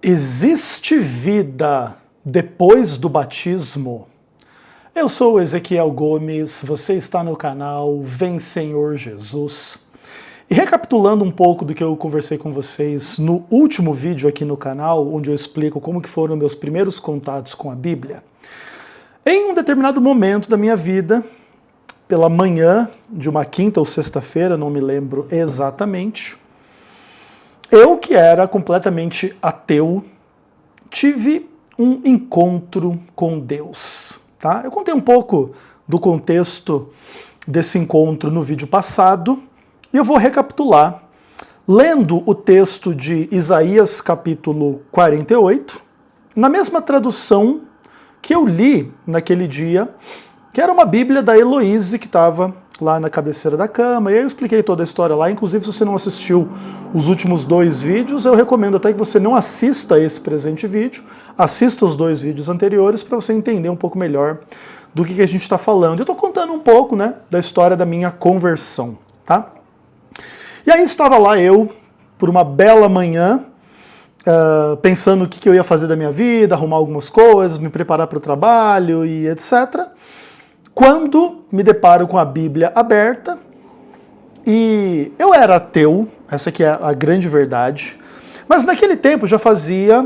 Existe vida depois do batismo? Eu sou o Ezequiel Gomes, você está no canal Vem Senhor Jesus. E recapitulando um pouco do que eu conversei com vocês no último vídeo aqui no canal, onde eu explico como que foram meus primeiros contatos com a Bíblia, em um determinado momento da minha vida, pela manhã de uma quinta ou sexta-feira, não me lembro exatamente, eu que era completamente ateu, tive um encontro com Deus. Tá? Eu contei um pouco do contexto desse encontro no vídeo passado e eu vou recapitular lendo o texto de Isaías capítulo 48, na mesma tradução que eu li naquele dia, que era uma Bíblia da Heloíse que estava lá na cabeceira da cama, e aí eu expliquei toda a história lá. Inclusive, se você não assistiu os últimos dois vídeos, eu recomendo até que você não assista esse presente vídeo, assista os dois vídeos anteriores para você entender um pouco melhor do que a gente está falando. Eu estou contando um pouco, né, da história da minha conversão, tá? E aí estava lá eu, por uma bela manhã, pensando o que eu ia fazer da minha vida, arrumar algumas coisas, me preparar para o trabalho e etc., quando me deparo com a Bíblia aberta, e eu era ateu, essa aqui é a grande verdade, mas naquele tempo já fazia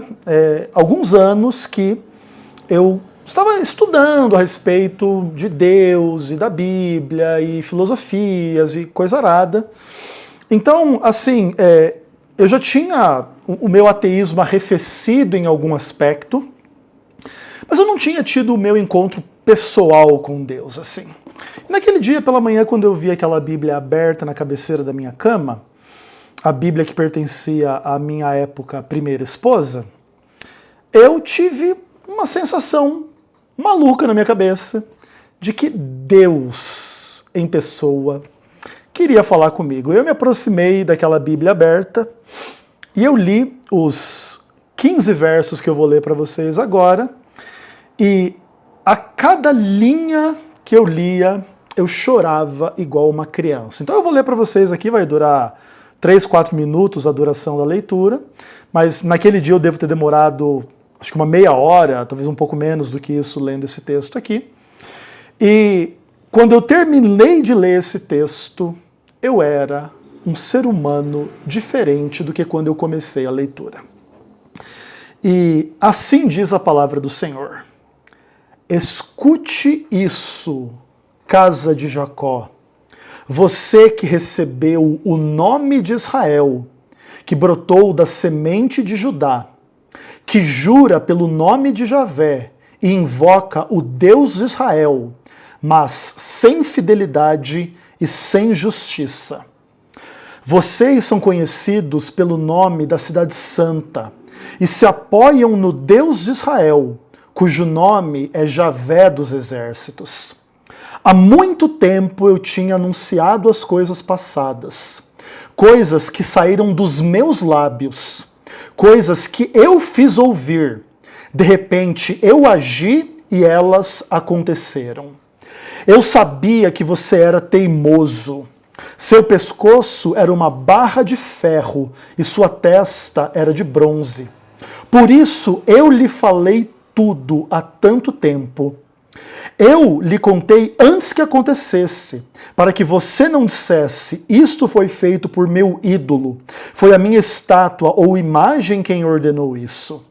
alguns anos que eu estava estudando a respeito de Deus e da Bíblia e filosofias e coisa arada. Então, assim, eu já tinha o meu ateísmo arrefecido em algum aspecto, mas eu não tinha tido o meu encontro pessoal com Deus, assim. E naquele dia, pela manhã, quando eu vi aquela Bíblia aberta na cabeceira da minha cama, a Bíblia que pertencia à minha época primeira esposa, eu tive uma sensação maluca na minha cabeça de que Deus, em pessoa, queria falar comigo. Eu me aproximei daquela Bíblia aberta e eu li os 15 versos que eu vou ler para vocês agora, e a cada linha que eu lia, eu chorava igual uma criança. Então eu vou ler para vocês aqui, vai durar 3, 4 minutos a duração da leitura, mas naquele dia eu devo ter demorado, acho que uma meia hora, talvez um pouco menos do que isso, lendo esse texto aqui. E quando eu terminei de ler esse texto, eu era um ser humano diferente do que quando eu comecei a leitura. E assim diz a palavra do Senhor: escute isso, casa de Jacó, você que recebeu o nome de Israel, que brotou da semente de Judá, que jura pelo nome de Javé e invoca o Deus de Israel, mas sem fidelidade e sem justiça. Vocês são conhecidos pelo nome da cidade santa e se apoiam no Deus de Israel, cujo nome é Javé dos exércitos. Há muito tempo eu tinha anunciado as coisas passadas, coisas que saíram dos meus lábios, coisas que eu fiz ouvir. De repente eu agi e elas aconteceram. Eu sabia que você era teimoso. Seu pescoço era uma barra de ferro e sua testa era de bronze. Por isso eu lhe falei tudo há tanto tempo. Eu lhe contei antes que acontecesse, para que você não dissesse: isto foi feito por meu ídolo, foi a minha estátua ou imagem quem ordenou isso.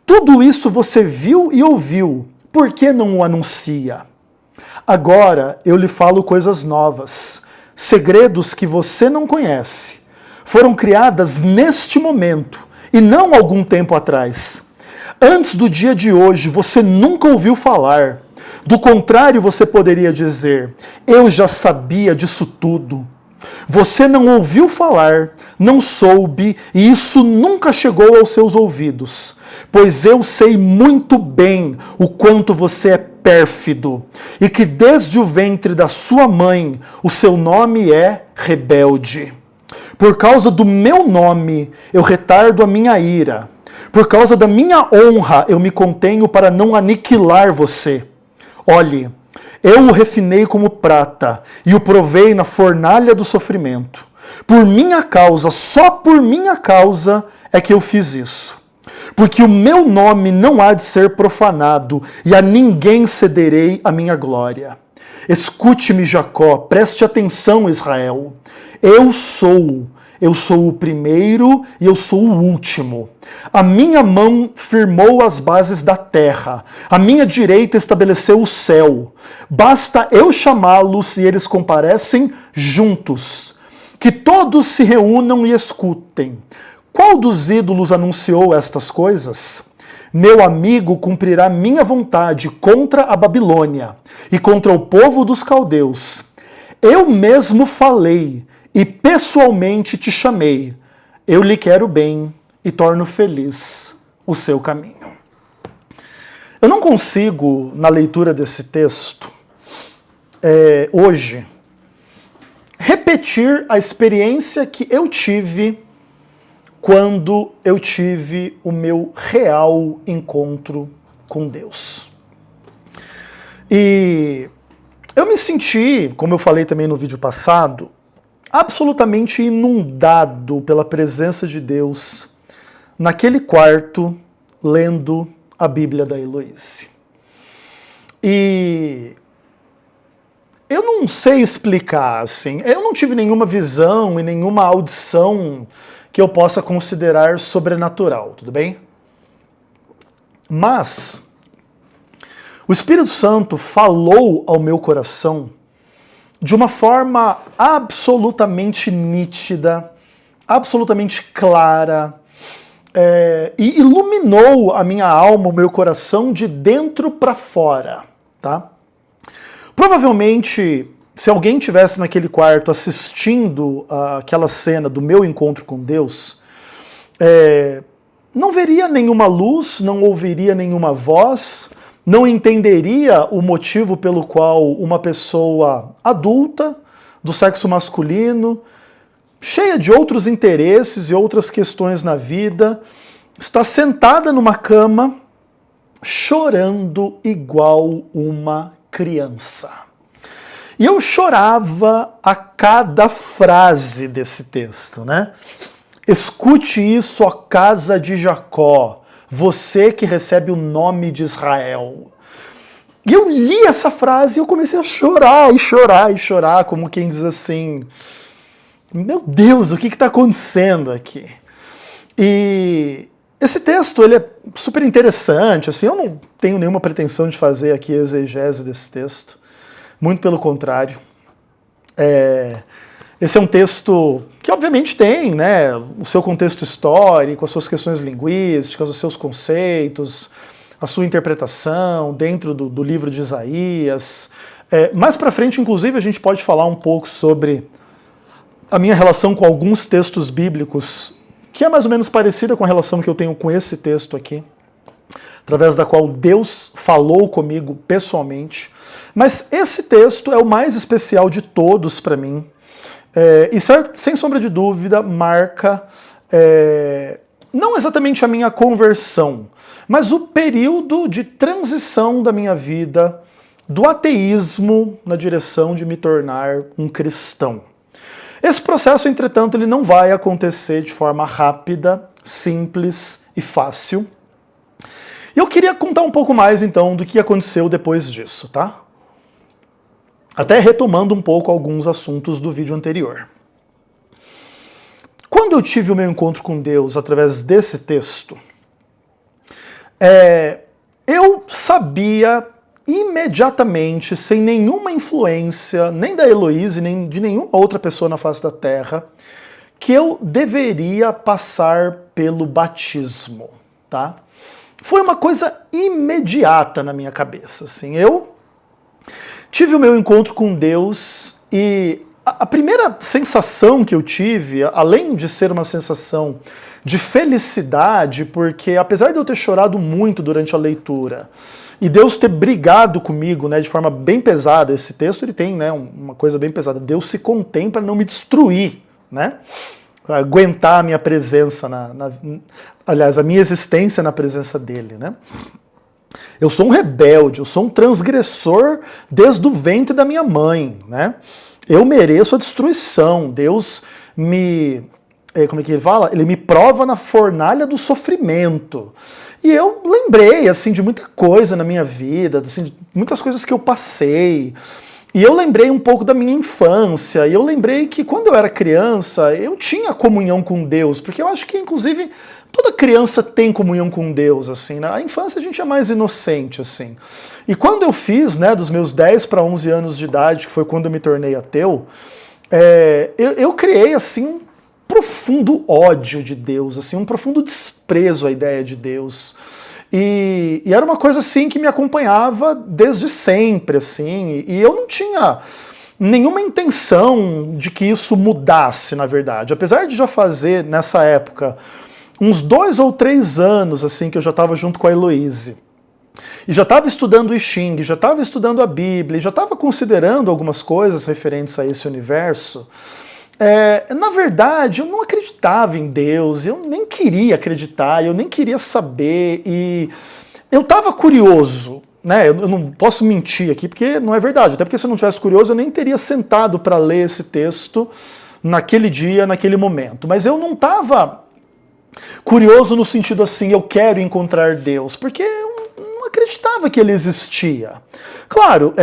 Tudo isso você viu e ouviu, por que não o anuncia? Agora eu lhe falo coisas novas, segredos que você não conhece. Foram criadas neste momento e não algum tempo atrás. Antes do dia de hoje, você nunca ouviu falar. Do contrário, você poderia dizer: eu já sabia disso tudo. Você não ouviu falar, não soube, e isso nunca chegou aos seus ouvidos. Pois eu sei muito bem o quanto você é pérfido, e que desde o ventre da sua mãe, o seu nome é rebelde. Por causa do meu nome, eu retardo a minha ira. Por causa da minha honra, eu me contenho para não aniquilar você. Olhe, eu o refinei como prata e o provei na fornalha do sofrimento. Por minha causa, só por minha causa, é que eu fiz isso. porque o meu nome não há de ser profanado, e a ninguém cederei a minha glória. Escute-me, Jacó, preste atenção, Israel. Eu sou o primeiro e eu sou o último. A minha mão firmou as bases da terra, a minha direita estabeleceu o céu. Basta eu chamá-los e eles comparecem juntos. Que todos se reúnam e escutem. Qual dos ídolos anunciou estas coisas? Meu amigo cumprirá minha vontade contra a Babilônia e contra o povo dos caldeus. Eu mesmo falei e pessoalmente te chamei. Eu lhe quero bem e torno feliz o seu caminho. Eu não consigo, na leitura desse texto, hoje, repetir a experiência que eu tive quando eu tive o meu real encontro com Deus. E eu me senti, como eu falei também no vídeo passado, absolutamente inundado pela presença de Deus naquele quarto, lendo a Bíblia da Heloíse. E eu não sei explicar, assim, eu não tive nenhuma visão e nenhuma audição que eu possa considerar sobrenatural, tudo bem? Mas o Espírito Santo falou ao meu coração de uma forma absolutamente nítida, absolutamente clara, e iluminou a minha alma, o meu coração de dentro para fora, tá? Provavelmente, se alguém estivesse naquele quarto assistindo aquela cena do meu encontro com Deus, não veria nenhuma luz, não ouviria nenhuma voz, não entenderia o motivo pelo qual uma pessoa adulta, do sexo masculino, cheia de outros interesses e outras questões na vida, está sentada numa cama, chorando igual uma criança. E eu chorava a cada frase desse texto, né? Escute isso, ó casa de Jacó, você que recebe o nome de Israel. E eu li essa frase e eu comecei a chorar, e chorar, e chorar, como quem diz assim, meu Deus, o que está acontecendo aqui? E esse texto, ele é super interessante, assim, eu não tenho nenhuma pretensão de fazer aqui a exegese desse texto, muito pelo contrário. Esse é um texto que obviamente tem, né, o seu contexto histórico, as suas questões linguísticas, os seus conceitos, a sua interpretação dentro do livro de Isaías. Mais para frente, inclusive, a gente pode falar um pouco sobre a minha relação com alguns textos bíblicos, que é mais ou menos parecida com a relação que eu tenho com esse texto aqui, através da qual Deus falou comigo pessoalmente. Mas esse texto é o mais especial de todos para mim, e sem sombra de dúvida marca não exatamente a minha conversão, mas o período de transição da minha vida do ateísmo na direção de me tornar um cristão. Esse processo, entretanto, ele não vai acontecer de forma rápida, simples e fácil. E eu queria contar um pouco mais, então, do que aconteceu depois disso, tá? Até retomando um pouco alguns assuntos do vídeo anterior. Quando eu tive o meu encontro com Deus através desse texto, eu sabia imediatamente, sem nenhuma influência, nem da Heloíse, nem de nenhuma outra pessoa na face da terra, que eu deveria passar pelo batismo, tá? Foi uma coisa imediata na minha cabeça, assim. Eu tive o meu encontro com Deus e a primeira sensação que eu tive, além de ser uma sensação de felicidade, porque apesar de eu ter chorado muito durante a leitura, e Deus ter brigado comigo, né, de forma bem pesada, esse texto ele tem, né, uma coisa bem pesada, Deus se contém para não me destruir, né, para aguentar a minha presença, aliás, a minha existência na presença dele, né. Eu sou um rebelde, eu sou um transgressor desde o ventre da minha mãe, né, eu mereço a destruição, Deus me como é que ele fala? Ele me prova na fornalha do sofrimento. E eu lembrei, assim, de muita coisa na minha vida, assim, de muitas coisas que eu passei. E eu lembrei um pouco da minha infância, e eu lembrei que quando eu era criança, eu tinha comunhão com Deus, porque eu acho que, inclusive, toda criança tem comunhão com Deus, assim, né? A infância a gente é mais inocente, assim. E quando eu fiz, né, dos meus 10 para 11 anos de idade, que foi quando eu me tornei ateu, eu criei, assim, um profundo ódio de Deus, assim, um profundo desprezo à ideia de Deus. E era uma coisa assim que me acompanhava desde sempre, assim, e eu não tinha nenhuma intenção de que isso mudasse, na verdade. Apesar de já fazer, nessa época, uns 2 ou 3 anos assim que eu já estava junto com a Heloíse, e já estava estudando o I Ching, já estava estudando a Bíblia, já estava considerando algumas coisas referentes a esse universo, na verdade, eu não acreditava em Deus, eu nem queria acreditar, eu nem queria saber, e eu estava curioso, né? Eu não posso mentir aqui, porque não é verdade, até porque se eu não tivesse curioso, eu nem teria sentado para ler esse texto naquele dia, naquele momento. Mas eu não estava curioso no sentido assim, eu quero encontrar Deus, porque eu não acreditava que ele existia. Claro,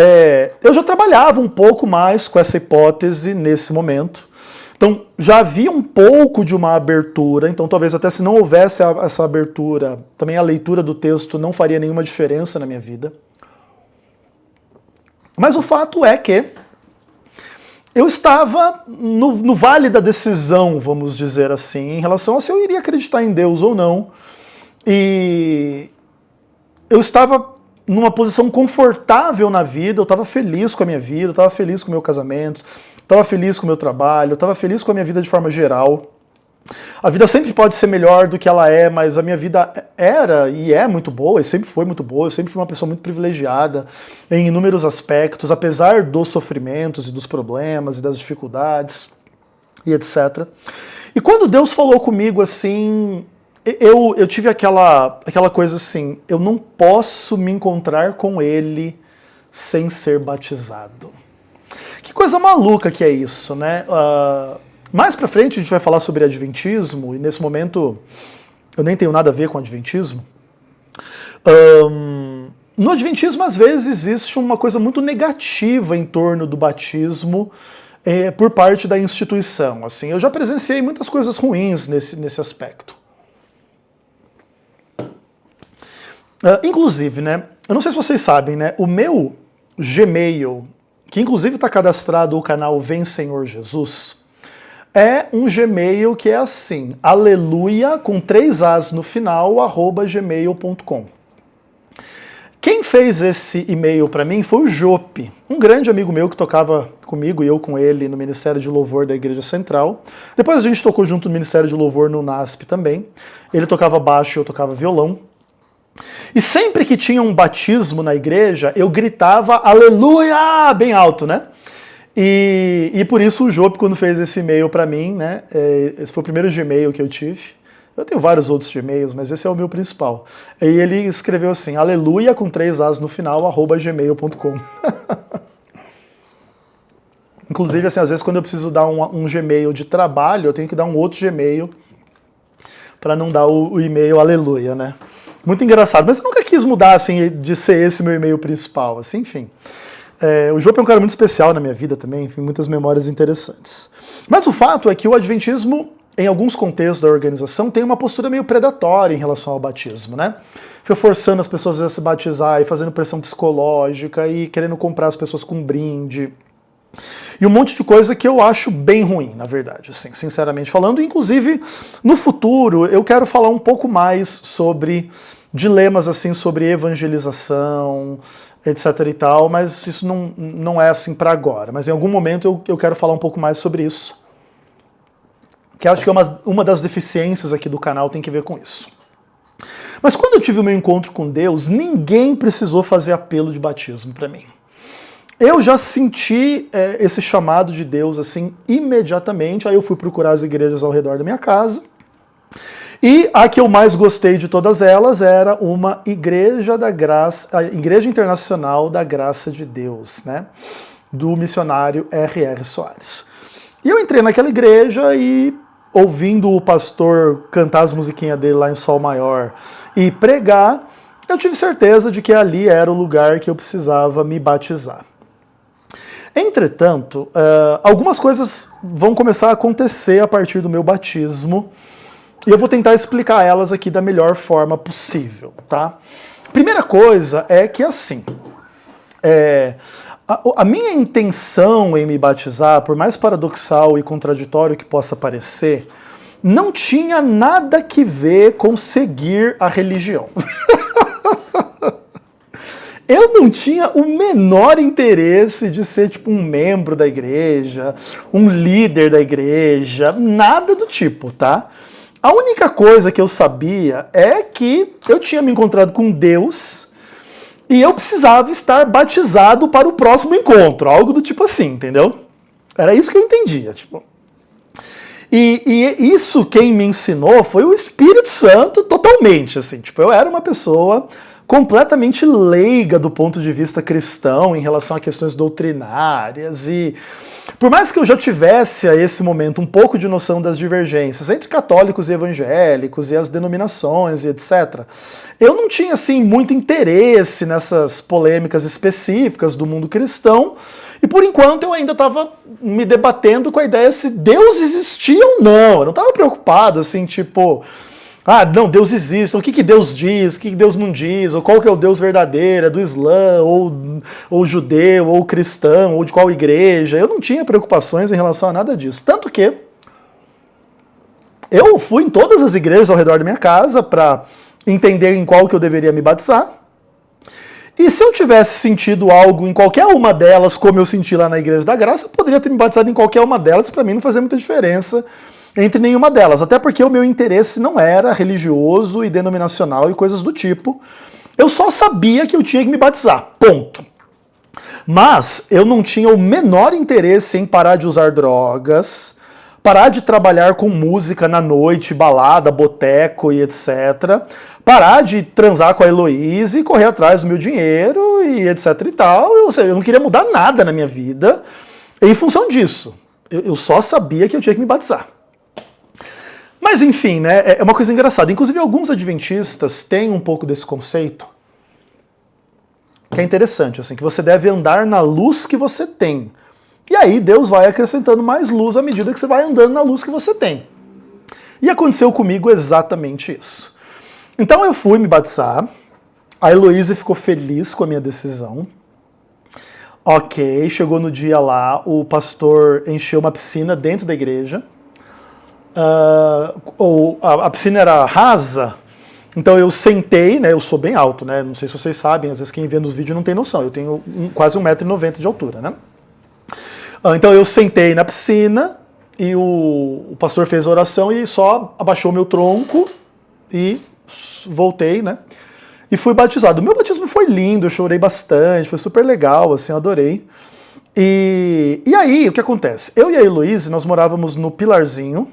eu já trabalhava um pouco mais com essa hipótese nesse momento. Então, já havia um pouco de uma abertura, então talvez até se não houvesse essa abertura, também a leitura do texto não faria nenhuma diferença na minha vida. Mas o fato é que eu estava no vale da decisão, vamos dizer assim, em relação a se eu iria acreditar em Deus ou não. E eu estava numa posição confortável na vida, eu estava feliz com a minha vida, eu estava feliz com o meu casamento, estava feliz com o meu trabalho, eu estava feliz com a minha vida de forma geral. A vida sempre pode ser melhor do que ela é, mas a minha vida era e é muito boa, e sempre foi muito boa, eu sempre fui uma pessoa muito privilegiada em inúmeros aspectos, apesar dos sofrimentos e dos problemas e das dificuldades e etc. E quando Deus falou comigo assim, eu tive aquela coisa assim, eu não posso me encontrar com Ele sem ser batizado. Que coisa maluca que é isso, né? Mais pra frente a gente vai falar sobre adventismo, e nesse momento eu nem tenho nada a ver com adventismo. No adventismo, às vezes, existe uma coisa muito negativa em torno do batismo por parte da instituição. Assim, eu já presenciei muitas coisas ruins nesse aspecto. Inclusive, né? Eu não sei se vocês sabem, né? O meu Gmail, que inclusive está cadastrado o canal Vem Senhor Jesus, é um Gmail que é assim, aleluia, com 3 As no final, @gmail.com. Quem fez esse e-mail para mim foi o Jope, um grande amigo meu que tocava comigo e eu com ele no Ministério de Louvor da Igreja Central. Depois a gente tocou junto no Ministério de Louvor no NASP também. Ele tocava baixo e eu tocava violão. E sempre que tinha um batismo na igreja, eu gritava aleluia bem alto, né? E por isso o Jope, quando fez esse e-mail para mim, né? Esse foi o primeiro Gmail que eu tive. Eu tenho vários outros Gmails, mas esse é o meu principal. E ele escreveu assim, aleluia com 3 As no final, @gmail.com. Inclusive, assim, às vezes quando eu preciso dar um Gmail de trabalho, eu tenho que dar um outro Gmail para não dar o e-mail aleluia, né? Muito engraçado, mas eu nunca quis mudar, assim, de ser esse meu e-mail principal, assim, enfim. O Jope é um cara muito especial na minha vida também, enfim, muitas memórias interessantes. Mas o fato é que o adventismo, em alguns contextos da organização, tem uma postura meio predatória em relação ao batismo, né? Fica forçando as pessoas a se batizar e fazendo pressão psicológica e querendo comprar as pessoas com brinde. E um monte de coisa que eu acho bem ruim, na verdade, assim, sinceramente falando. Inclusive, no futuro, eu quero falar um pouco mais sobre dilemas assim, sobre evangelização, etc e tal, mas isso não é assim para agora. Mas em algum momento eu quero falar um pouco mais sobre isso. Que acho que é uma das deficiências aqui do canal tem que ver com isso. Mas quando eu tive o meu encontro com Deus, ninguém precisou fazer apelo de batismo para mim. Eu já senti esse chamado de Deus assim imediatamente, aí eu fui procurar as igrejas ao redor da minha casa, e a que eu mais gostei de todas elas era uma Igreja da Graça, a Igreja Internacional da Graça de Deus, né, do missionário R.R. Soares. E eu entrei naquela igreja e ouvindo o pastor cantar as musiquinhas dele lá em Sol Maior e pregar, eu tive certeza de que ali era o lugar que eu precisava me batizar. Entretanto, algumas coisas vão começar a acontecer a partir do meu batismo e eu vou tentar explicar elas aqui da melhor forma possível, tá? Primeira coisa é que assim, a minha intenção em me batizar, por mais paradoxal e contraditório que possa parecer, não tinha nada que ver com seguir a religião. Eu não tinha o menor interesse de ser tipo um membro da igreja, um líder da igreja, nada do tipo, tá? A única coisa que eu sabia é que eu tinha me encontrado com Deus e eu precisava estar batizado para o próximo encontro, algo do tipo assim, entendeu? Era isso que eu entendia, tipo. E isso quem me ensinou foi o Espírito Santo totalmente, assim, tipo, eu era uma pessoa completamente leiga do ponto de vista cristão em relação a questões doutrinárias e por mais que eu já tivesse a esse momento um pouco de noção das divergências entre católicos e evangélicos e as denominações e etc., eu não tinha assim muito interesse nessas polêmicas específicas do mundo cristão e por enquanto eu ainda estava me debatendo com a ideia se Deus existia ou não. Eu não estava preocupado assim, tipo, não, Deus existe, o que Deus diz, o que Deus não diz, ou qual que é o Deus verdadeiro, é do Islã, ou judeu, ou cristão, ou de qual igreja. Eu não tinha preocupações em relação a nada disso. Tanto que eu fui em todas as igrejas ao redor da minha casa para entender em qual que eu deveria me batizar. E se eu tivesse sentido algo em qualquer uma delas, como eu senti lá na Igreja da Graça, eu poderia ter me batizado em qualquer uma delas, para mim não fazia muita diferença entre nenhuma delas, até porque o meu interesse não era religioso e denominacional e coisas do tipo. Eu só sabia que eu tinha que me batizar, ponto. Mas eu não tinha o menor interesse em parar de usar drogas, parar de trabalhar com música na noite, balada, boteco e etc., parar de transar com a Heloísa e correr atrás do meu dinheiro e etc e tal. Eu não queria mudar nada na minha vida em função disso. Eu só sabia que eu tinha que me batizar. Mas enfim, né, é uma coisa engraçada. Inclusive alguns adventistas têm um pouco desse conceito, que é interessante, assim, que você deve andar na luz que você tem. E aí Deus vai acrescentando mais luz à medida que você vai andando na luz que você tem. E aconteceu comigo exatamente isso. Então eu fui me batizar, a Heloísa ficou feliz com a minha decisão. Ok, chegou no dia lá, o pastor encheu uma piscina dentro da igreja. A piscina era rasa, então eu sentei, né? Eu sou bem alto, né? Não sei se vocês sabem, às vezes quem vê nos vídeos não tem noção. Eu tenho quase 1,90 m de altura, né? Então eu sentei na piscina e o pastor fez a oração e só abaixou meu tronco e voltei, né? E fui batizado. O meu batismo foi lindo, eu chorei bastante, foi super legal, assim, eu adorei. E aí, o que acontece? Eu e a Heloísa, nós morávamos no Pilarzinho,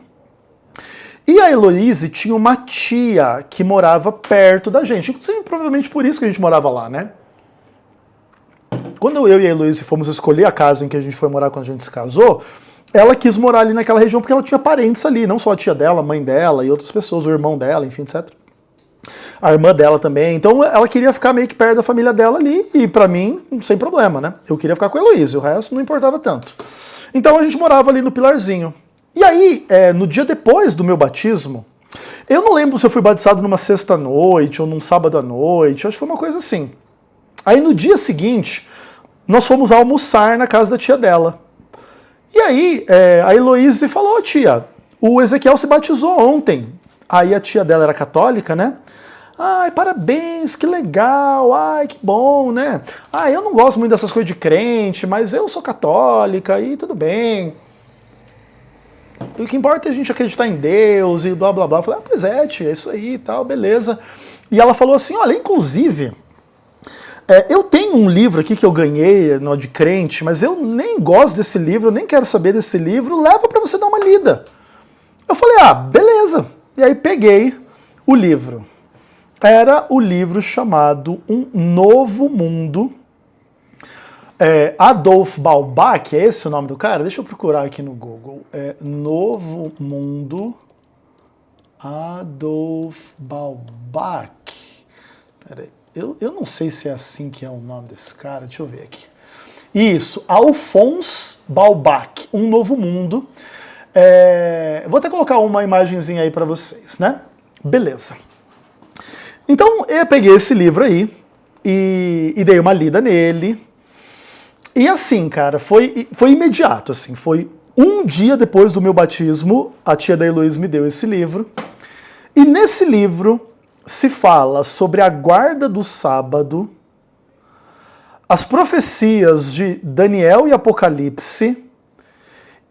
e a Heloísa tinha uma tia que morava perto da gente, inclusive provavelmente por isso que a gente morava lá, né? Quando eu e a Heloísa fomos escolher a casa em que a gente foi morar quando a gente se casou, ela quis morar ali naquela região porque ela tinha parentes ali, não só a tia dela, a mãe dela e outras pessoas, o irmão dela, enfim, etc. A irmã dela também. Então ela queria ficar meio que perto da família dela ali e pra mim, sem problema, né? Eu queria ficar com a Heloísa, o resto não importava tanto. Então a gente morava ali no Pilarzinho. E aí, no dia depois do meu batismo, eu não lembro se eu fui batizado numa sexta-noite ou num sábado à noite, acho que foi uma coisa assim. Aí no dia seguinte, nós fomos almoçar na casa da tia dela. E aí a Heloísa falou, tia, o Ezequiel se batizou ontem. Aí a tia dela era católica, né? Ai, parabéns, que legal, ai, que bom, né? Ah, eu não gosto muito dessas coisas de crente, mas eu sou católica e tudo bem. O que importa é a gente acreditar em Deus e blá blá blá. Eu falei, pois é, tia, é isso aí e tal, beleza. E ela falou assim, olha, inclusive, eu tenho um livro aqui que eu ganhei de crente, mas eu nem gosto desse livro, eu nem quero saber desse livro, leva para você dar uma lida. Eu falei, beleza. E aí peguei o livro. Era o livro chamado Um Novo Mundo, Adolf Baubach, é esse o nome do cara? Deixa eu procurar aqui no Google. Novo Mundo, Adolf Baubach. Peraí, eu não sei se é assim que é o nome desse cara, deixa eu ver aqui. Isso, Alphonse Baubach, Um Novo Mundo. Vou até colocar uma imagenzinha aí para vocês, né? Beleza. Então, eu peguei esse livro aí e dei uma lida nele. E assim, cara, foi imediato, assim, foi um dia depois do meu batismo, a tia da Heloísa me deu esse livro. E nesse livro se fala sobre a guarda do sábado, as profecias de Daniel e Apocalipse,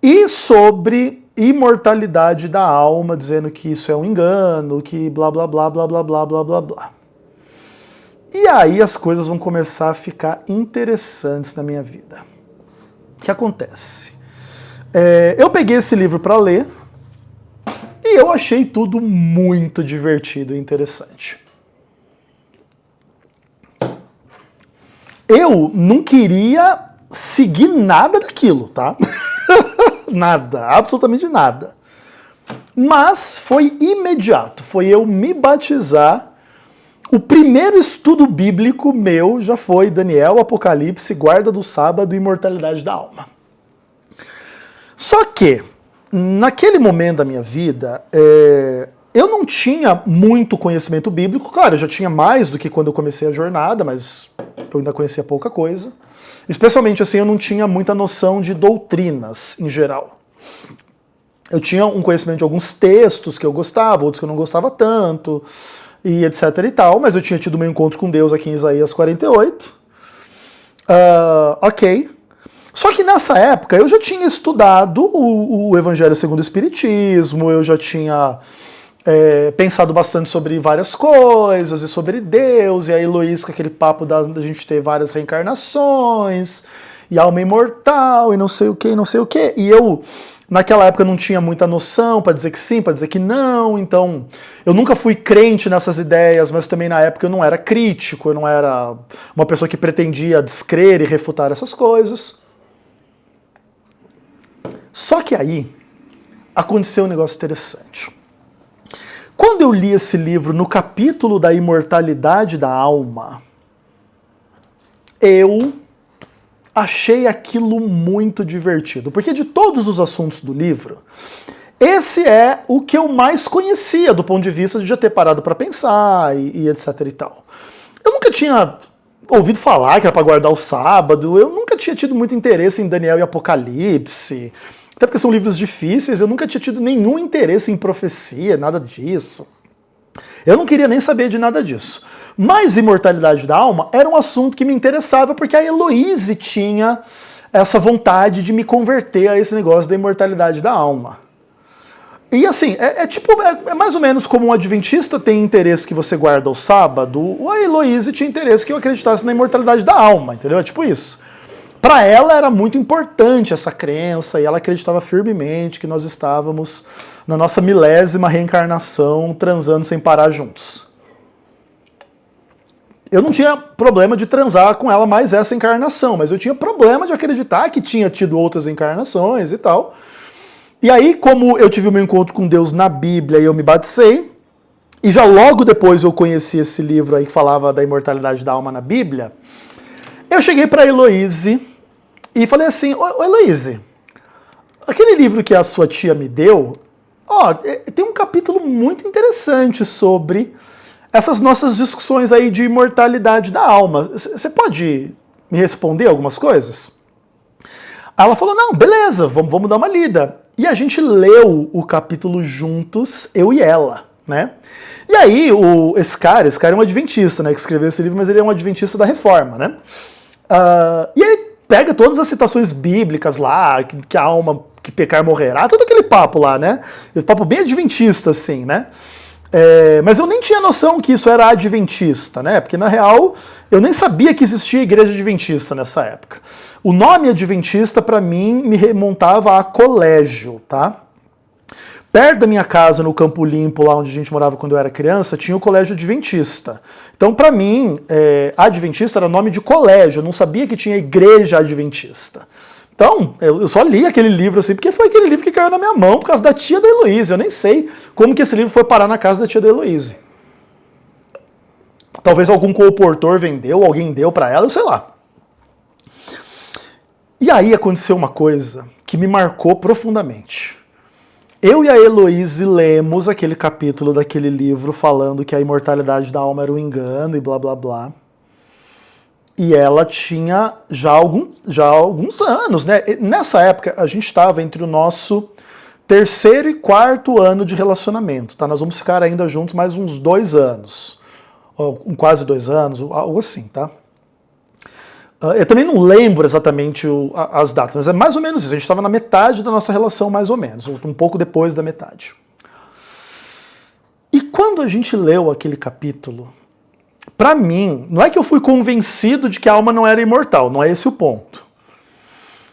e sobre imortalidade da alma, dizendo que isso é um engano, que blá blá blá blá blá blá blá blá blá. E aí as coisas vão começar a ficar interessantes na minha vida. O que acontece? Eu peguei esse livro para ler e eu achei tudo muito divertido e interessante. Eu não queria seguir nada daquilo, tá? Nada, absolutamente nada. Mas foi imediato, foi eu me batizar. O primeiro estudo bíblico meu já foi Daniel, Apocalipse, guarda do sábado e imortalidade da alma. Só que, naquele momento da minha vida, eu não tinha muito conhecimento bíblico. Claro, eu já tinha mais do que quando eu comecei a jornada, mas eu ainda conhecia pouca coisa. Especialmente assim, eu não tinha muita noção de doutrinas em geral. Eu tinha um conhecimento de alguns textos que eu gostava, outros que eu não gostava tanto, e etc e tal, mas eu tinha tido meu encontro com Deus aqui em Isaías 48. Ok. Só que nessa época eu já tinha estudado o Evangelho segundo o Espiritismo, eu já tinha pensado bastante sobre várias coisas, e sobre Deus, e a Heloísa com aquele papo da gente ter várias reencarnações, e alma imortal, e não sei o que, não sei o que. E eu, naquela época, não tinha muita noção para dizer que sim, para dizer que não, então eu nunca fui crente nessas ideias, mas também na época eu não era crítico, eu não era uma pessoa que pretendia descrer e refutar essas coisas. Só que aí aconteceu um negócio interessante. Quando eu li esse livro no capítulo da imortalidade da alma, eu achei aquilo muito divertido, porque de todos os assuntos do livro, esse é o que eu mais conhecia do ponto de vista de já ter parado para pensar e etc e tal. Eu nunca tinha ouvido falar que era para guardar o sábado, eu nunca tinha tido muito interesse em Daniel e Apocalipse, até porque são livros difíceis, eu nunca tinha tido nenhum interesse em profecia, nada disso. Eu não queria nem saber de nada disso. Mas imortalidade da alma era um assunto que me interessava porque a Heloísa tinha essa vontade de me converter a esse negócio da imortalidade da alma. E assim, é mais ou menos como um adventista tem interesse que você guarda o sábado, a Heloísa tinha interesse que eu acreditasse na imortalidade da alma, entendeu? É tipo isso. Para ela era muito importante essa crença e ela acreditava firmemente que nós estávamos na nossa 1000ª reencarnação transando sem parar juntos. Eu não tinha problema de transar com ela mais essa encarnação, mas eu tinha problema de acreditar que tinha tido outras encarnações e tal. E aí, como eu tive o meu encontro com Deus na Bíblia e eu me batizei, e já logo depois eu conheci esse livro aí que falava da imortalidade da alma na Bíblia, eu cheguei para a Heloísa e falei assim, ô Heloísa, aquele livro que a sua tia me deu, tem um capítulo muito interessante sobre essas nossas discussões aí de imortalidade da alma. Você pode me responder algumas coisas? Aí ela falou, não, beleza, vamos dar uma lida. E a gente leu o capítulo juntos, eu e ela, né? E aí, esse cara é um adventista, né, que escreveu esse livro, mas ele é um adventista da Reforma, né? E ele pega todas as citações bíblicas lá, que a alma que pecar morrerá, todo aquele papo lá, né? Esse papo bem adventista, assim, né? Mas eu nem tinha noção que isso era adventista, né? Porque, na real, eu nem sabia que existia igreja adventista nessa época. O nome adventista, para mim, me remontava a colégio, tá? Perto da minha casa, no Campo Limpo, lá onde a gente morava quando eu era criança, tinha o colégio adventista. Então, para mim, adventista era nome de colégio, eu não sabia que tinha igreja adventista. Então, eu só li aquele livro assim, porque foi aquele livro que caiu na minha mão por causa da tia da Heloíse. Eu nem sei como que esse livro foi parar na casa da tia da Heloíse. Talvez algum comportor vendeu, alguém deu para ela, eu sei lá. E aí aconteceu uma coisa que me marcou profundamente. Eu e a Heloíse lemos aquele capítulo daquele livro falando que a imortalidade da alma era um engano e blá blá blá. E ela tinha já alguns anos, né? Nessa época a gente estava entre o nosso 3º e 4º ano de relacionamento, tá? Nós vamos ficar ainda juntos mais uns 2 anos, ou quase 2 anos, algo assim, tá? Eu também não lembro exatamente as datas, mas é mais ou menos isso. A gente estava na metade da nossa relação, mais ou menos, um pouco depois da metade. E quando a gente leu aquele capítulo, para mim, não é que eu fui convencido de que a alma não era imortal, não é esse o ponto.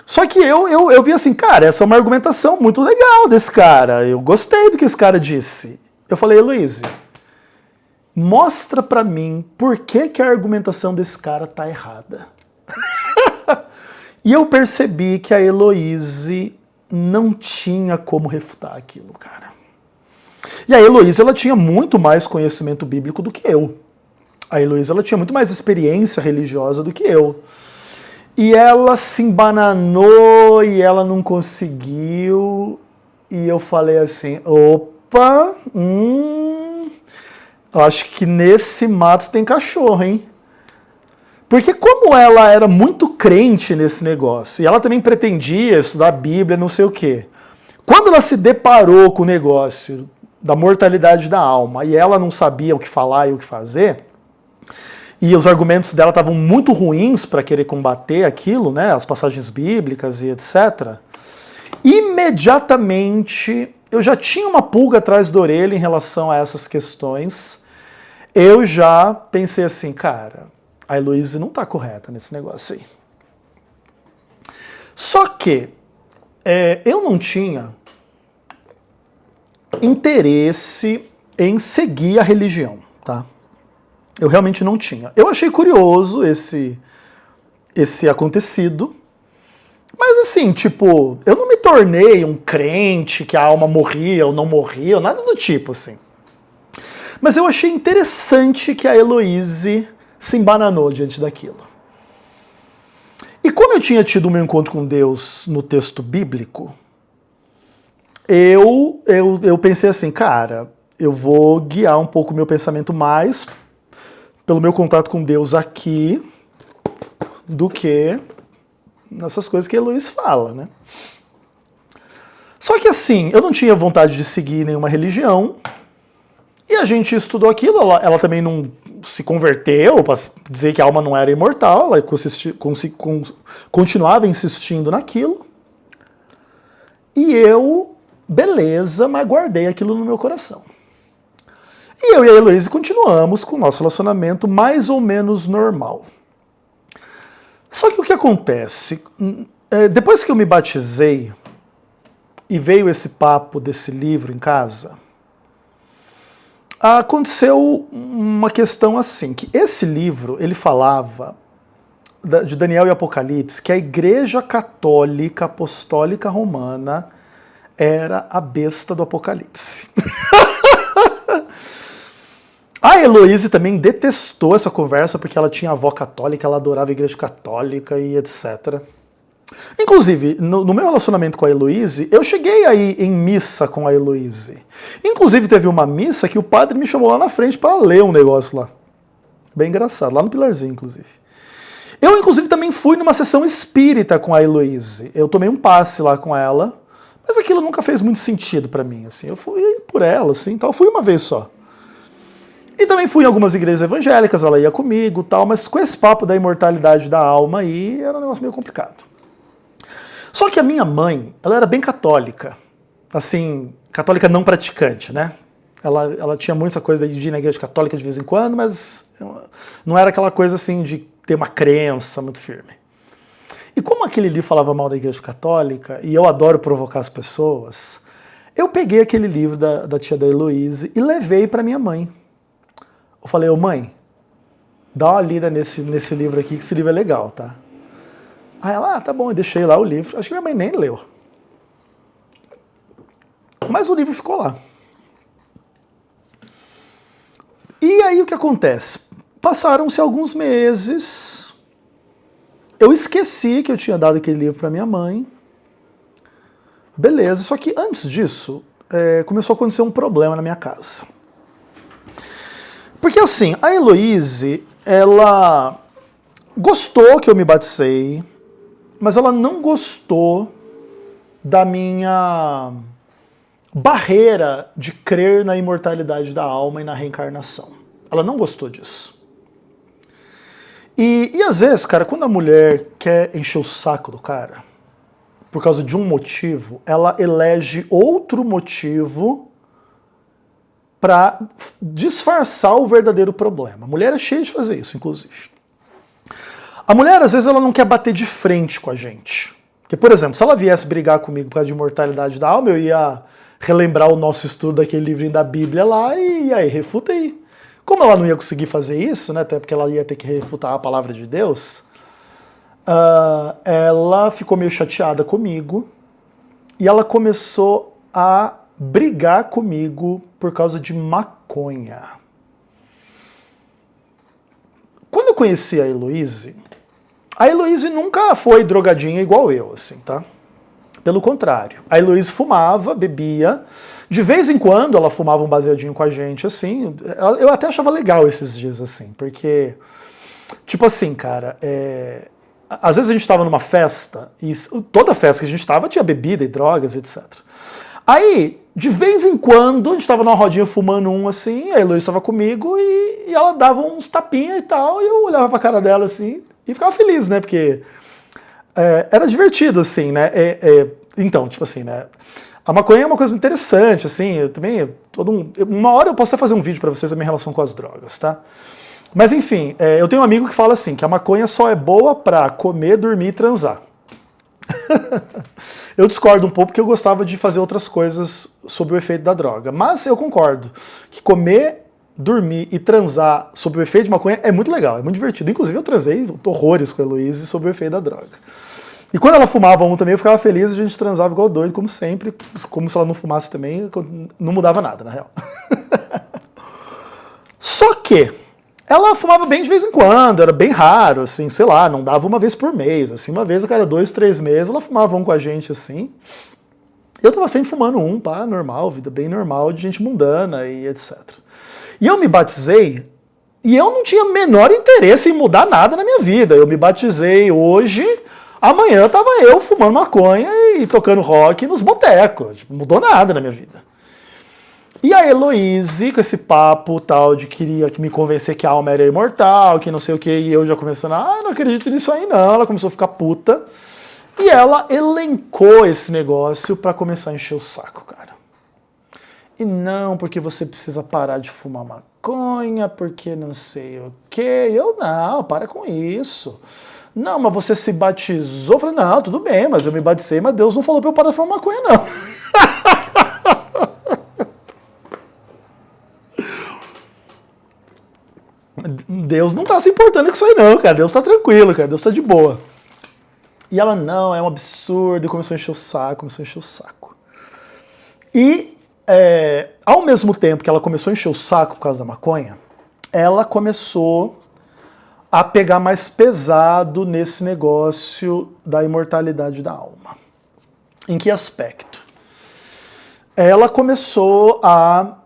Só que eu vi assim, cara, essa é uma argumentação muito legal desse cara, eu gostei do que esse cara disse. Eu falei, Heloíse, mostra para mim por que a argumentação desse cara tá errada. E eu percebi que a Heloíse não tinha como refutar aquilo, cara. E a Heloíse, ela tinha muito mais conhecimento bíblico do que eu. A Heloíse, ela tinha muito mais experiência religiosa do que eu. E ela se embananou e ela não conseguiu. E eu falei assim, opa, acho que nesse mato tem cachorro, hein? Porque como ela era muito crente nesse negócio, e ela também pretendia estudar a Bíblia, não sei o quê, quando ela se deparou com o negócio da mortalidade da alma, e ela não sabia o que falar e o que fazer, e os argumentos dela estavam muito ruins para querer combater aquilo, né, as passagens bíblicas e etc., imediatamente eu já tinha uma pulga atrás da orelha em relação a essas questões. Eu já pensei assim, cara, a Heloíse não está correta nesse negócio aí. Só que eu não tinha interesse em seguir a religião, tá? Eu realmente não tinha. Eu achei curioso esse acontecido, mas assim, tipo, eu não me tornei um crente que a alma morria ou não morria, nada do tipo, assim. Mas eu achei interessante que a Heloíse se embananou diante daquilo. E como eu tinha tido o meu encontro com Deus no texto bíblico, eu pensei assim, cara, eu vou guiar um pouco o meu pensamento mais pelo meu contato com Deus aqui do que nessas coisas que a Heloíse fala, né? Só que assim, eu não tinha vontade de seguir nenhuma religião, e a gente estudou aquilo, ela também não se converteu para dizer que a alma não era imortal, ela continuava insistindo naquilo. E eu, beleza, mas guardei aquilo no meu coração. E eu e a Heloíse continuamos com o nosso relacionamento mais ou menos normal. Só que o que acontece? Depois que eu me batizei e veio esse papo desse livro em casa, aconteceu uma questão assim, que esse livro, ele falava de Daniel e Apocalipse, que a Igreja Católica Apostólica Romana era a besta do Apocalipse. A Heloíse também detestou essa conversa porque ela tinha avó católica, ela adorava a Igreja Católica e etc. Inclusive, no meu relacionamento com a Heloíse, eu cheguei aí em missa com a Heloíse. Inclusive, teve uma missa que o padre me chamou lá na frente para ler um negócio lá. Bem engraçado, lá no Pilarzinho, inclusive. Eu, inclusive, também fui numa sessão espírita com a Heloíse. Eu tomei um passe lá com ela, mas aquilo nunca fez muito sentido para mim. Assim. Eu fui por ela, assim, tal. Fui uma vez só. E também fui em algumas igrejas evangélicas, ela ia comigo, tal, mas com esse papo da imortalidade da alma aí, era um negócio meio complicado. Só que a minha mãe, ela era bem católica, assim, católica não praticante, né? Ela tinha muito essa coisa de ir na igreja católica de vez em quando, mas não era aquela coisa assim de ter uma crença muito firme. E como aquele livro falava mal da igreja católica, e eu adoro provocar as pessoas, Eu peguei aquele livro da tia da Heloíse e levei para minha mãe. Eu falei, ô mãe, dá uma lida nesse livro aqui, que esse livro é legal, tá? Aí ela, tá bom, eu deixei lá o livro. Acho que minha mãe nem leu. Mas o livro ficou lá. E aí o que acontece? Passaram-se alguns meses, eu esqueci que eu tinha dado aquele livro para minha mãe. Beleza, só que antes disso, começou a acontecer um problema na minha casa. Porque assim, a Heloíse, ela gostou que eu me batizei, mas ela não gostou da minha barreira de crer na imortalidade da alma e na reencarnação. Ela não gostou disso. E às vezes, cara, quando a mulher quer encher o saco do cara, por causa de um motivo, ela elege outro motivo para disfarçar o verdadeiro problema. A mulher é cheia de fazer isso, inclusive. A mulher, às vezes, ela não quer bater de frente com a gente. Porque, por exemplo, se ela viesse brigar comigo por causa de imortalidade da alma, eu ia relembrar o nosso estudo daquele livrinho da Bíblia lá e aí, refuta aí. Como ela não ia conseguir fazer isso, né, até porque ela ia ter que refutar a palavra de Deus, ela ficou meio chateada comigo e ela começou a brigar comigo por causa de maconha. Quando eu conheci a Heloíse nunca foi drogadinha igual eu, assim, tá? Pelo contrário. A Heloíse fumava, bebia. De vez em quando ela fumava um baseadinho com a gente, assim. Eu até achava legal esses dias, assim, porque, tipo assim, cara, às vezes a gente estava numa festa, e toda festa que a gente estava tinha bebida e drogas, etc. Aí, de vez em quando, a gente estava numa rodinha fumando um assim, a Heloíse estava comigo e ela dava uns tapinhas e tal, e eu olhava pra cara dela assim e ficava feliz, né? Porque era divertido, assim, né? Então, tipo assim, né? A maconha é uma coisa interessante, assim, eu também, uma hora eu posso até fazer um vídeo pra vocês da minha relação com as drogas, tá? Mas enfim, eu tenho um amigo que fala assim, que a maconha só é boa pra comer, dormir e transar. Eu discordo um pouco porque eu gostava de fazer outras coisas sob o efeito da droga. Mas eu concordo que comer, dormir e transar sob o efeito de maconha é muito legal, é muito divertido. Inclusive eu transei horrores com a Heloíse sob o efeito da droga. E quando ela fumava um também, eu ficava feliz, a gente transava igual doido, como sempre. Como se ela não fumasse também, não mudava nada, na real. Só que ela fumava bem de vez em quando, era bem raro, assim, sei lá, não dava uma vez por mês, assim, uma vez a cada 2, 3 meses ela fumava um com a gente, assim. Eu tava sempre fumando um, pá, normal, vida bem normal, de gente mundana e etc. E eu me batizei, e eu não tinha menor interesse em mudar nada na minha vida. Eu me batizei hoje, amanhã tava eu fumando maconha e tocando rock nos botecos, tipo, mudou nada na minha vida. E a Heloíse, com esse papo tal de queria me convencer que a alma era imortal, que não sei o que, e eu já começando, não acredito nisso aí não, ela começou a ficar puta. E ela elencou esse negócio pra começar a encher o saco, cara. E não, porque você precisa parar de fumar maconha, porque não sei o que. Eu, não, para com isso. Não, mas você se batizou? Eu falei, não, tudo bem, mas eu me batizei, mas Deus não falou pra eu parar de fumar maconha, não. Deus não tá se importando com isso aí não, cara. Deus tá tranquilo, cara. Deus tá de boa. E ela, não, é um absurdo. E começou a encher o saco, E, ao mesmo tempo que ela começou a encher o saco por causa da maconha, ela começou a pegar mais pesado nesse negócio da imortalidade da alma. Em que aspecto? Ela começou a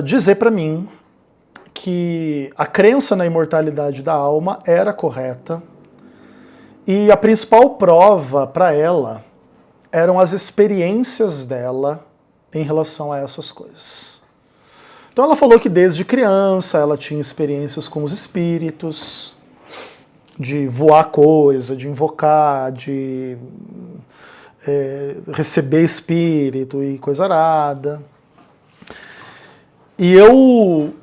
dizer pra mim que a crença na imortalidade da alma era correta e a principal prova para ela eram as experiências dela em relação a essas coisas. Então ela falou que desde criança ela tinha experiências com os espíritos, de voar coisa, de invocar, de receber espírito e coisa arada. E eu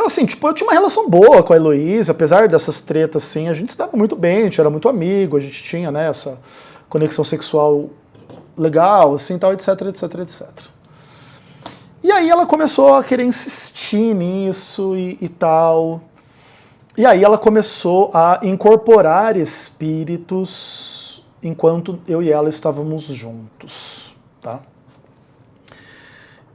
assim, tipo, eu tinha uma relação boa com a Heloíse, apesar dessas tretas, assim, a gente se dava muito bem, a gente era muito amigo, a gente tinha, né, essa conexão sexual legal, assim, tal, etc, etc, etc. E aí ela começou a querer insistir nisso e tal. E aí ela começou a incorporar espíritos enquanto eu e ela estávamos juntos, tá?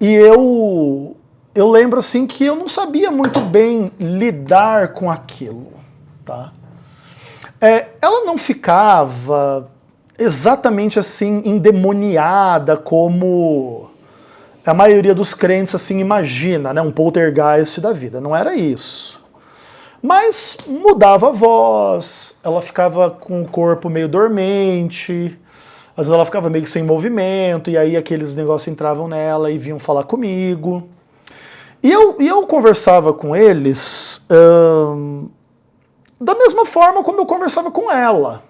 E eu lembro assim que eu não sabia muito bem lidar com aquilo, tá? Ela não ficava exatamente assim endemoniada como a maioria dos crentes assim imagina, né? Um poltergeist da vida. Não era isso. Mas mudava a voz, ela ficava com o corpo meio dormente, às vezes ela ficava meio que sem movimento, e aí aqueles negócios entravam nela e vinham falar comigo. E eu conversava com eles da mesma forma como eu conversava com ela.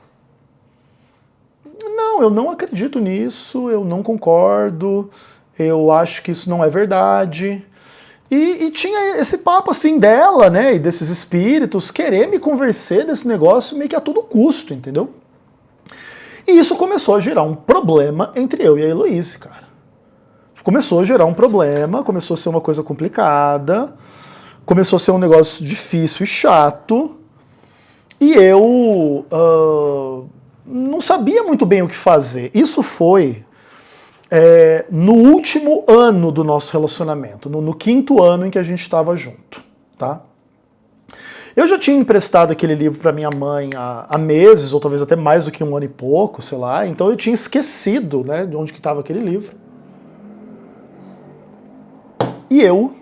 Não, eu não acredito nisso, eu não concordo, eu acho que isso não é verdade. E tinha esse papo assim dela, né, e desses espíritos, querer me convencer desse negócio meio que a todo custo, entendeu? E isso começou a gerar um problema entre eu e a Heloíse, cara. Começou a gerar um problema, começou a ser uma coisa complicada, começou a ser um negócio difícil e chato, e eu não sabia muito bem o que fazer. Isso foi no último ano do nosso relacionamento, no 5º ano em que a gente estava junto, tá? Eu já tinha emprestado aquele livro para minha mãe há meses, ou talvez até mais do que 1 ano e pouco, sei lá, então eu tinha esquecido, né, de onde que estava aquele livro. E eu,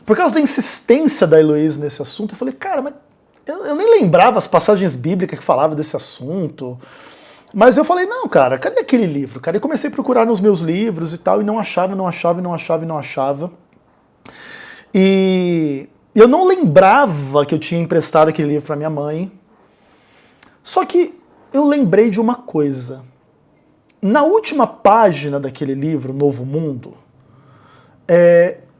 por causa da insistência da Heloísa nesse assunto, eu falei, cara, mas eu nem lembrava as passagens bíblicas que falavam desse assunto. Mas eu falei, não, cara, cadê aquele livro? Cara, eu comecei a procurar nos meus livros e tal, e não achava, não achava, não achava, não achava. E eu não lembrava que eu tinha emprestado aquele livro para minha mãe. Só que eu lembrei de uma coisa. Na última página daquele livro, Novo Mundo,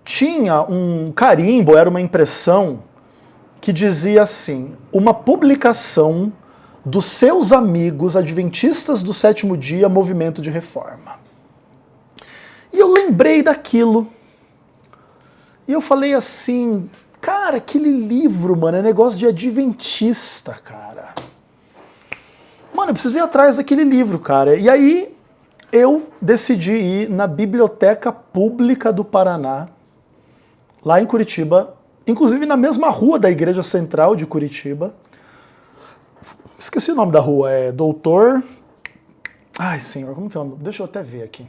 tinha um carimbo, era uma impressão, que dizia assim, uma publicação dos seus amigos adventistas do 7º dia, Movimento de Reforma. E eu lembrei daquilo. E eu falei assim, cara, aquele livro, mano, é negócio de adventista, cara. Mano, eu preciso ir atrás daquele livro, cara. E aí eu decidi ir na Biblioteca Pública do Paraná, lá em Curitiba, inclusive na mesma rua da Igreja Central de Curitiba. Esqueci o nome da rua, é Doutor... Ai, senhor, como que é o nome? Deixa eu até ver aqui.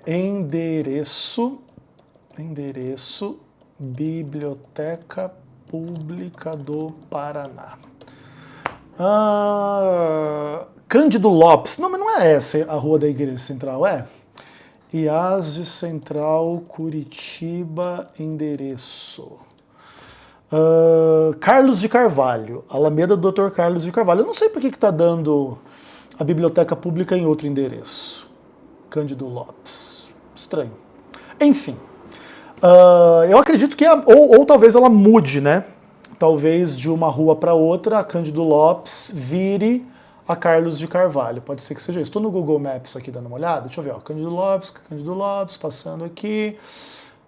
Endereço Biblioteca Pública do Paraná. Cândido Lopes. Não, mas não é essa a rua da Igreja Central, é? IAS de Central, Curitiba, endereço. Carlos de Carvalho, Alameda do Dr. Carlos de Carvalho. Eu não sei por que está dando a biblioteca pública em outro endereço. Cândido Lopes. Estranho. Enfim. Eu acredito que... Ou talvez ela mude, né? Talvez de uma rua para outra, a Cândido Lopes vire a Carlos de Carvalho. Pode ser que seja isso. Estou no Google Maps aqui dando uma olhada. Deixa eu ver. Ó. Cândido Lopes, passando aqui...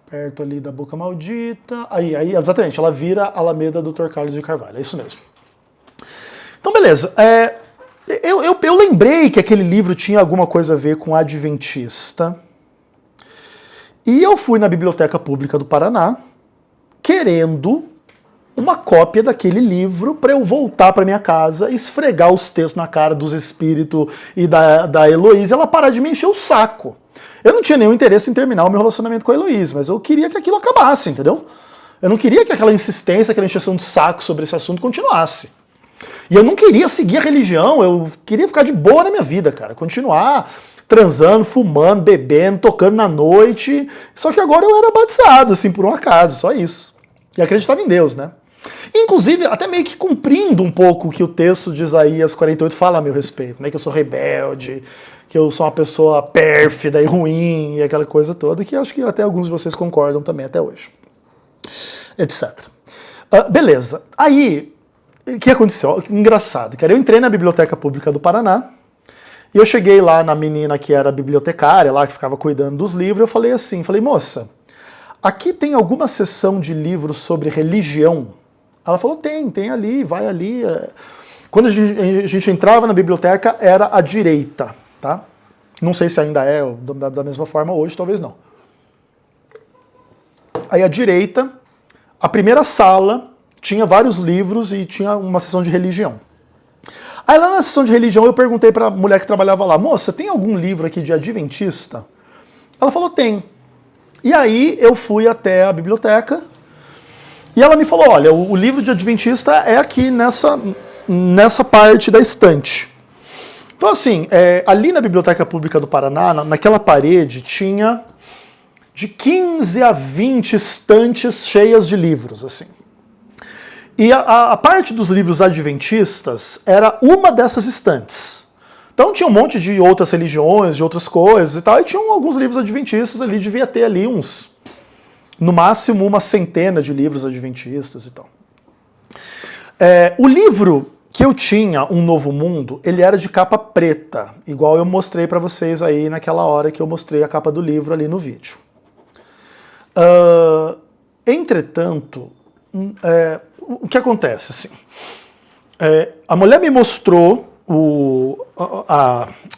perto ali da Boca Maldita. Aí, exatamente, ela vira Alameda do Dr. Carlos de Carvalho. É isso mesmo. Então, beleza. Eu lembrei que aquele livro tinha alguma coisa a ver com adventista. E eu fui na Biblioteca Pública do Paraná querendo uma cópia daquele livro para eu voltar para minha casa, esfregar os textos na cara dos espíritos e da Heloísa e ela parar de me encher o saco. Eu não tinha nenhum interesse em terminar o meu relacionamento com a Heloísa, mas eu queria que aquilo acabasse, entendeu? Eu não queria que aquela insistência, aquela encheção de saco sobre esse assunto continuasse. E eu não queria seguir a religião, eu queria ficar de boa na minha vida, cara. Continuar transando, fumando, bebendo, tocando na noite. Só que agora eu era batizado, assim, por um acaso, só isso. E acreditava em Deus, né? Inclusive, até meio que cumprindo um pouco o que o texto de Isaías 48 fala a meu respeito, né? Que eu sou rebelde, que eu sou uma pessoa pérfida e ruim, e aquela coisa toda, que acho que até alguns de vocês concordam também até hoje. Etc. Beleza. Aí, o que aconteceu? Engraçado, cara. Eu entrei na Biblioteca Pública do Paraná e eu cheguei lá na menina que era bibliotecária, lá que ficava cuidando dos livros, eu falei assim, moça, aqui tem alguma seção de livros sobre religião? Ela falou, tem ali, vai ali. Quando a gente entrava na biblioteca, era à direita, tá? Não sei se ainda é da mesma forma hoje, talvez não. Aí à direita, a primeira sala tinha vários livros e tinha uma seção de religião. Aí lá na seção de religião eu perguntei para a mulher que trabalhava lá, moça, tem algum livro aqui de adventista? Ela falou, tem. E aí eu fui até a biblioteca e ela me falou, olha, o livro de adventista é aqui nessa parte da estante. Então assim, ali na Biblioteca Pública do Paraná, naquela parede, tinha de 15 a 20 estantes cheias de livros, assim. E a parte dos livros adventistas era uma dessas estantes. Então tinha um monte de outras religiões, de outras coisas e tal, e tinham alguns livros adventistas ali, devia ter ali no máximo uma centena de livros adventistas e tal. O livro que eu tinha, Um Novo Mundo, ele era de capa preta, igual eu mostrei para vocês aí naquela hora que eu mostrei a capa do livro ali no vídeo. Entretanto, o que acontece, assim, a mulher me mostrou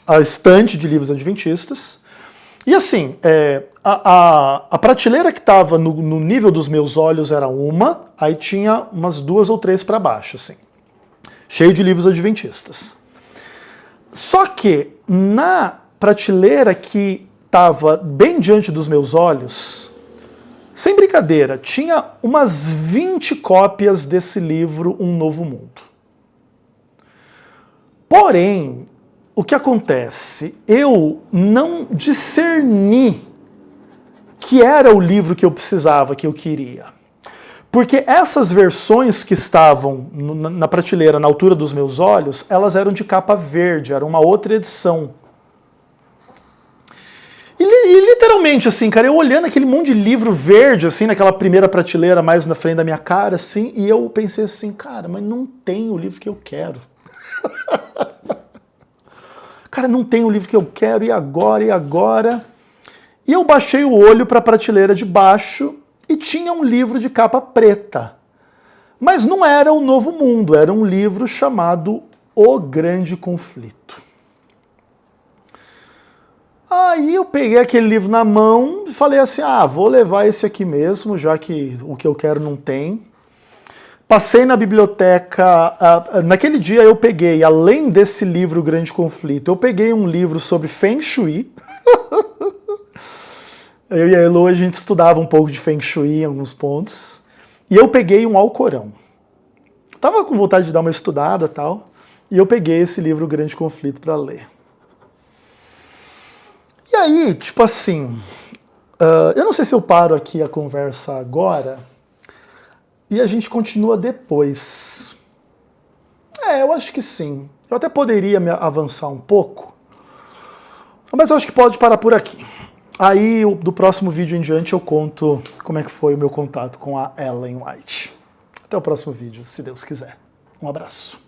a estante de livros adventistas, e assim, a prateleira que estava no nível dos meus olhos era uma, aí tinha umas 2 ou 3 para baixo, assim, cheio de livros adventistas. Só que na prateleira que estava bem diante dos meus olhos, sem brincadeira, tinha umas 20 cópias desse livro Um Novo Mundo. Porém, o que acontece? Eu não discerni que era o livro que eu precisava, que eu queria. Porque essas versões que estavam na prateleira, na altura dos meus olhos, elas eram de capa verde, era uma outra edição. E literalmente, assim, cara, eu olhando aquele monte de livro verde, assim, naquela primeira prateleira mais na frente da minha cara, assim, e eu pensei assim, cara, mas não tem o livro que eu quero. Cara, não tem o livro que eu quero, e agora, e agora? E eu baixei o olho para a prateleira de baixo e tinha um livro de capa preta. Mas não era O Novo Mundo, era um livro chamado O Grande Conflito. Aí eu peguei aquele livro na mão e falei assim, vou levar esse aqui mesmo, já que o que eu quero não tem. Passei na biblioteca, naquele dia eu peguei, além desse livro O Grande Conflito, eu peguei um livro sobre Feng Shui. Eu e a Elo, a gente estudava um pouco de Feng Shui em alguns pontos. E eu peguei um Alcorão. Tava com vontade de dar uma estudada e tal, e eu peguei esse livro O Grande Conflito para ler. E aí, tipo assim, eu não sei se eu paro aqui a conversa agora e a gente continua depois. Eu acho que sim. Eu até poderia me avançar um pouco, mas eu acho que pode parar por aqui. Aí, do próximo vídeo em diante, eu conto como é que foi o meu contato com a Ellen White. Até o próximo vídeo, se Deus quiser. Um abraço.